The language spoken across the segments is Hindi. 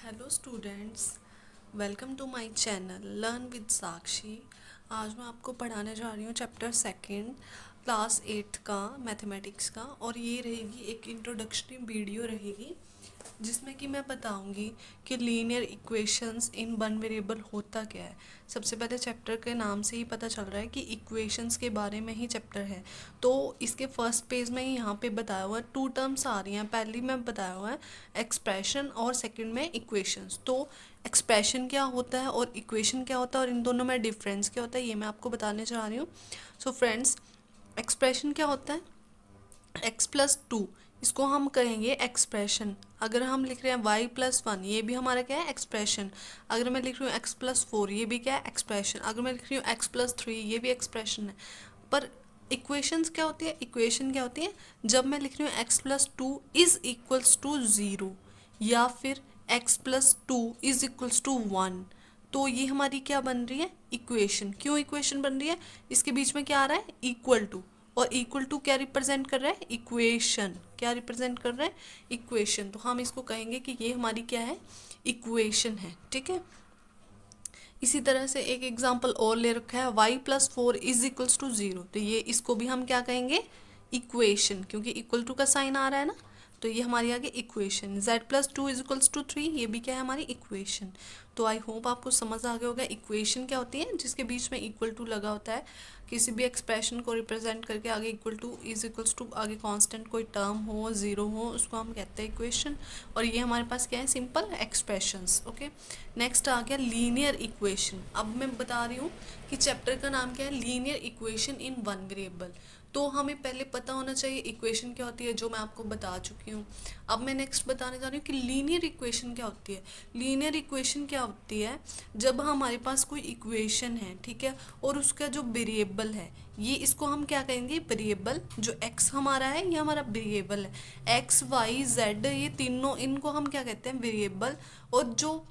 Hello students, welcome to my channel learn with Sakshi. आज मैं आपको पढ़ाने जा रही हूँ चैप्टर सेकंड क्लास 8 का मैथमेटिक्स का। और ये रहेगी एक इंट्रोडक्शनरी वीडियो रहेगी जिसमें कि मैं बताऊंगी कि लीनियर इक्वेशंस इन वन वेरिएबल होता क्या है। सबसे पहले चैप्टर के नाम से ही पता चल रहा है कि इक्वेशंस के बारे में ही चैप्टर है। तो इसके फर्स्ट पेज में ही यहाँ पे बताया हुआ है, टू टर्म्स आ रही हैं। पहली में बताया हुआ है एक्सप्रेशन और सेकंड में इक्वेशंस। तो एक्सप्रेशन क्या होता है और इक्वेशन क्या होता है और इन दोनों में डिफरेंस क्या होता है ये मैं आपको बताने जा रही हूँ। सो फ्रेंड्स, एक्सप्रेशन क्या होता है? x+2 इसको हम कहेंगे एक्सप्रेशन। अगर हम लिख रहे हैं y+1 ये भी हमारा क्या है? एक्सप्रेशन। अगर मैं लिख रही हूँ x+4 ये भी क्या है? एक्सप्रेशन। अगर मैं लिख रही हूँ x+3 ये भी एक्सप्रेशन है। पर इक्वेशंस क्या होती है? इक्वेशन क्या होती है? जब मैं लिख रही हूँ x+2 इज इक्वल्स टू 0 या फिर x+2 इज इक्वल्स टू 1, तो ये हमारी क्या बन रही है? इक्वेशन। क्यों इक्वेशन बन रही है? इसके बीच में क्या आ रहा है? Equal to. और इक्वल टू क्या रिप्रेजेंट कर रहा है? इक्वेशन। क्या रिप्रेजेंट कर रहा है? इक्वेशन। तो हम इसको कहेंगे कि ये हमारी क्या है? इक्वेशन है। ठीक है। इसी तरह से एक एग्जांपल और ले रखा है y+4 इज इक्वल्स टू 0, तो ये इसको भी हम क्या कहेंगे? इक्वेशन, क्योंकि इक्वल टू का साइन आ रहा है ना। तो ये हमारी आगे equation. z+2 is equals to 3 ये भी क्या है? हमारी इक्वेशन। तो आई होप आपको समझ आ गया होगा इक्वेशन क्या होती है, जिसके बीच में इक्वल टू लगा होता है। किसी भी एक्सप्रेशन को रिप्रेजेंट करके आगे equal to is equals to आगे कांस्टेंट कोई टर्म हो, ज़ीरो हो, उसको हम कहते हैं इक्वेशन। और ये हमारे पास क्या है? Simple expressions. ओके। नेक्स्ट आ गया लीनियर इक्वेशन। अब मैं बता रही हूँ कि चैप्टर का नाम क्या है? Linear equation in one variable. तो हमें पहले पता होना चाहिए इक्वेशन क्या होती है, जो मैं आपको बता चुकी हूँ। अब मैं नेक्स्ट बताने जा रही हूँ कि लीनियर इक्वेशन क्या होती है। लीनियर इक्वेशन क्या होती है? जब हमारे पास कोई इक्वेशन है, ठीक है, और उसका जो वेरिएबल है, ये इसको हम क्या कहेंगे? वेरिएबल। जो एक्स हमारा है ये हमारा वेरिएबल है। एक्स वाई जेड ये तीनों, इनको हम क्या कहते हैं? वेरिएबल। और जो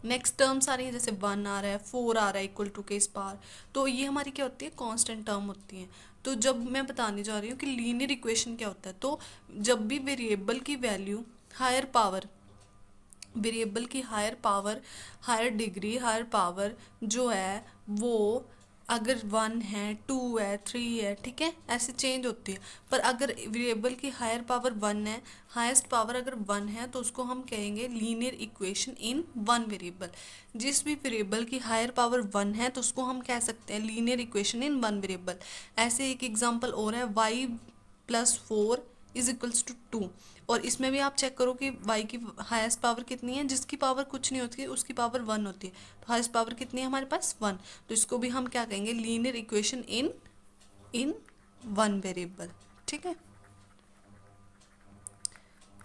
नेक्स्ट टर्म्स आ रही है, जैसे 1 आ रहा है, 4 आ रहा है इक्वल टू के इस पार, तो ये हमारी क्या होती है? कांस्टेंट टर्म होती है। तो जब मैं बताने जा रही हूँ कि लीनियर इक्वेशन क्या होता है, तो जब भी वेरिएबल की वैल्यू हायर पावर, वेरिएबल की higher power, higher degree, higher power जो है वो अगर 1 है, 2 है, 3 है, ठीक है, ऐसे चेंज होती है। पर अगर वेरिएबल की हायर पावर 1 है, हाईएस्ट पावर अगर 1 है, तो उसको हम कहेंगे linear equation in one variable. जिस भी वेरिएबल की हायर पावर 1 है तो उसको हम कह सकते हैं linear equation in one variable. ऐसे एक एग्जांपल और है y+4 इज इक्वल्स टू 2। और इसमें भी आप चेक करो कि y की हाईएस्ट पावर कितनी है। जिसकी पावर कुछ नहीं होती उसकी पावर 1 होती है, तो हाईएस्ट पावर कितनी है हमारे पास? 1। तो इसको भी हम क्या कहेंगे? लीनियर इक्वेशन इन इन वन वेरिएबल। ठीक है,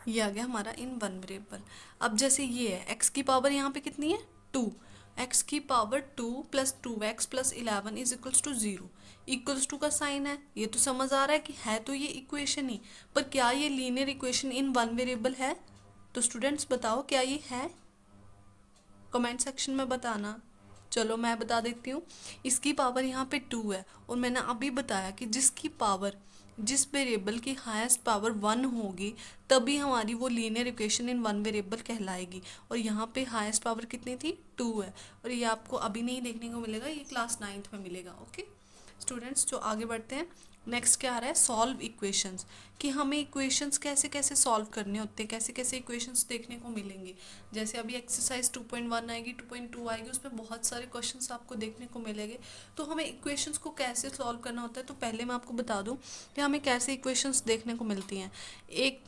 ये आ गया हमारा इन वन वेरिएबल। अब जैसे ये है, x की पावर यहाँ पे कितनी है? 2। x की power 2 plus 2x plus 11 is equals to 0। Equals to का साइन है, ये तो समझ आ रहा है कि है तो ये इक्वेशन ही, पर क्या ये linear equation in one variable है? तो स्टूडेंट्स बताओ, क्या ये है? कमेंट सेक्शन में बताना। चलो मैं बता देती हूँ। इसकी पावर यहाँ पे 2 है, और मैंने अभी बताया कि जिसकी पावर, जिस वेरिएबल की हाईएस्ट पावर 1 होगी तभी हमारी वो linear equation in one variable कहलाएगी। और यहाँ पे हाईएस्ट पावर कितनी थी? 2 है। और ये आपको अभी नहीं देखने को मिलेगा, ये क्लास 9th में मिलेगा। ओके स्टूडेंट्स, जो आगे बढ़ते हैं, नेक्स्ट क्या आ रहा है? Solve equations. कि हमें इक्वेशंस कैसे कैसे सॉल्व करने होते हैं, कैसे कैसे इक्वेशंस देखने को मिलेंगे। जैसे अभी एक्सरसाइज 2.1 आएगी, 2.2 आएगी, उसमें बहुत सारे क्वेश्चंस आपको देखने को मिलेंगे। तो हमें इक्वेशंस को कैसे सॉल्व करना होता है, तो पहले मैं आपको बता दूं कि हमें कैसे इक्वेशंस देखने को मिलती हैं। एक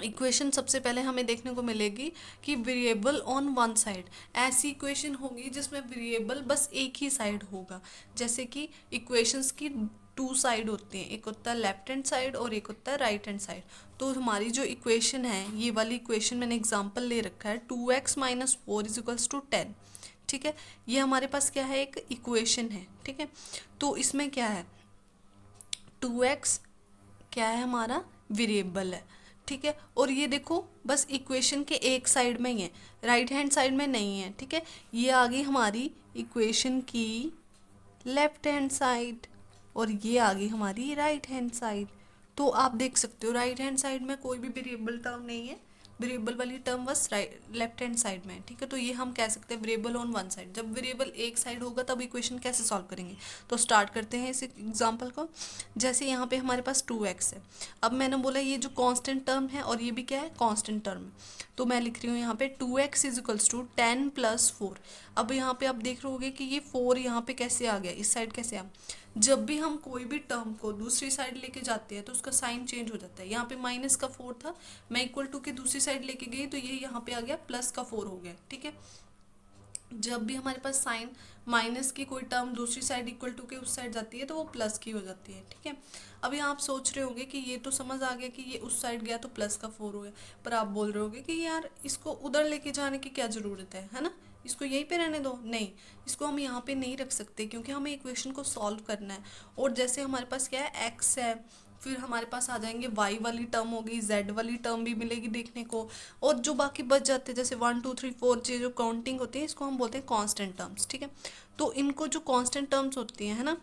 इक्वेशन सबसे पहले हमें देखने को मिलेगी कि वेरिएबल ऑन वन साइड। ऐसी इक्वेशन होगी जिसमें वेरिएबल बस एक ही साइड होगा। जैसे कि इक्वेशंस की 2 साइड होती हैं, एक होता है लेफ्ट हैंड साइड और एक होता है राइट हैंड साइड। तो हमारी जो इक्वेशन है, ये वाली इक्वेशन मैंने एग्जांपल ले रखा है 2x-4 इज इक्वल्स टू 10। ठीक है, ये हमारे पास क्या है? एक इक्वेशन है। ठीक है, तो इसमें क्या है? 2x क्या है? हमारा वेरिएबल है। ठीक है, और ये देखो बस इक्वेशन के एक साइड में ही है, राइट हैंड साइड में नहीं है। ठीक है, ये आ गई हमारी इक्वेशन की लेफ्ट हैंड साइड, और ये आ गई हमारी राइट हैंड साइड। तो आप देख सकते हो राइट हैंड साइड में कोई भी वेरिएबल टर्म नहीं है, वेरिएबल वाली टर्म बस लेफ्ट हैंड साइड में है, ठीक है। तो ये हम कह सकते हैं वेरिएबल ऑन वन साइड। जब वेरिएबल एक साइड होगा तब इक्वेशन कैसे सॉल्व करेंगे, तो स्टार्ट करते हैं इस एग्जाम्पल को। जैसे यहाँ पे हमारे पास 2x है। अब मैंने बोला ये जो कांस्टेंट टर्म है और ये भी क्या है, कांस्टेंट टर्म है। तो मैं लिख रही हूँ यहाँ पे 2x इज इक्वल्स टू 10 + 4। अब यहाँ पे आप देख रहे होगे कि ये 4 यहाँ पे कैसे आ गया, इस साइड कैसे आ। जब भी हम कोई भी टर्म को दूसरी साइड लेके जाते हैं तो उसका साइन चेंज हो जाता है। यहाँ पे -4 था, मैं इक्वल टू के दूसरी साइड लेके गई तो ये यहाँ पे आ गया +4 हो गया, ठीक है। जब भी हमारे पास साइन माइनस की कोई टर्म दूसरी साइड इक्वल टू के उस साइड जाती है तो वो प्लस की हो जाती है, ठीक है। अभी आप सोच रहे होगे कि ये तो समझ आ गया कि ये उस साइड गया तो +4 हो गया, पर आप बोल रहे होगे कि यार इसको उधर लेके जाने की क्या ज़रूरत है ना, इसको यहीं पे रहने दो। नहीं, इसको हम यहाँ पे नहीं रख सकते क्योंकि हमें इक्वेशन को सॉल्व करना है। और जैसे हमारे पास क्या है, एक्स है, फिर हमारे पास आ जाएंगे वाई वाली टर्म होगी, जेड वाली टर्म भी मिलेगी देखने को, और जो बाकी बच जाते हैं जैसे 1 2 3 4 जो काउंटिंग होती है इसको हम बोलते हैं कांस्टेंट टर्म्स, ठीक है। तो इनको जो कांस्टेंट टर्म्स होती है ना,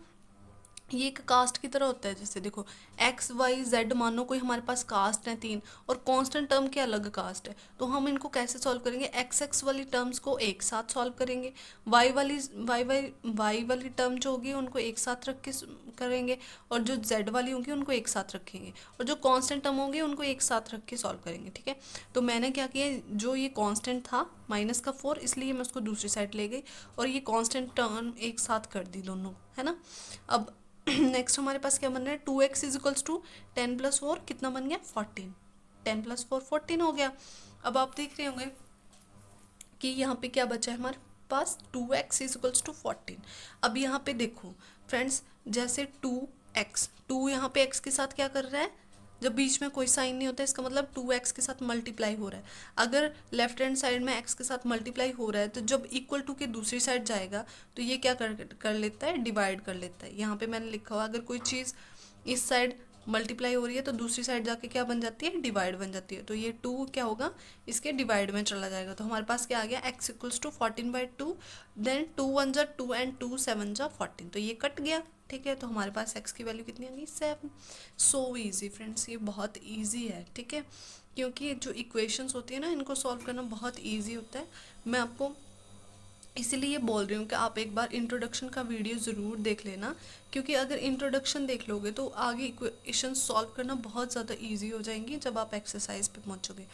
ये एक कास्ट की तरह होता है। जैसे देखो एक्स वाई जेड, मानो कोई हमारे पास कास्ट है 3 और कांस्टेंट टर्म के अलग कास्ट है, तो हम इनको कैसे सॉल्व करेंगे, एक्स एक्स वाली टर्म्स को एक साथ सॉल्व करेंगे, वाई वाली टर्म जो होगी उनको एक साथ रख के करेंगे, और जो जेड वाली होंगी उनको एक साथ रखेंगे, और जो कांस्टेंट टर्म होंगे उनको एक साथ रख के सॉल्व करेंगे, ठीक है। तो मैंने क्या किया, जो ये कांस्टेंट था -4, इसलिए मैं उसको दूसरी साइड ले गई और ये कांस्टेंट टर्म एक साथ कर दी दोनों, है ना। अब नेक्स्ट हमारे पास क्या बन रहा है, 2x इज इक्वल्स टू 10 + 4 कितना बन गया, 14। 10 + 4 14 हो गया। अब आप देख रहे होंगे कि यहाँ पे क्या बचा है हमारे पास, 2x इज इक्वल्स टू 14। अब यहाँ पे देखो फ्रेंड्स, जैसे 2 यहाँ पे x के साथ क्या कर रहा है, जब बीच में कोई साइन नहीं होता इसका मतलब 2x के साथ मल्टीप्लाई हो रहा है। अगर लेफ्ट हैंड साइड में x के साथ मल्टीप्लाई हो रहा है तो जब इक्वल टू के दूसरी साइड जाएगा तो ये क्या कर लेता है, डिवाइड कर लेता है। यहाँ पे मैंने लिखा हुआ अगर कोई चीज़ इस साइड मल्टीप्लाई हो रही है तो दूसरी साइड जाके क्या बन जाती है, डिवाइड बन जाती है। तो ये 2 क्या होगा, इसके डिवाइड में चला जाएगा। तो हमारे पास क्या आ गया, x इक्वल्स टू 14/2, देन 2 1 जा 2 एंड 2 7 जा 14, तो ये कट गया, ठीक है। तो हमारे पास x की वैल्यू कितनी आ गई, 7। सो ईजी फ्रेंड्स, ये बहुत ईजी है, ठीक है, क्योंकि जो इक्वेशंस होती है ना इनको सॉल्व करना बहुत ईजी होता है। मैं आपको इसीलिए बोल रही हूँ कि आप एक बार इंट्रोडक्शन का वीडियो ज़रूर देख लेना, क्योंकि अगर इंट्रोडक्शन देख लोगे तो आगे इक्वेशन सॉल्व करना बहुत ज़्यादा इजी हो जाएंगी जब आप एक्सरसाइज पे पहुँचोगे।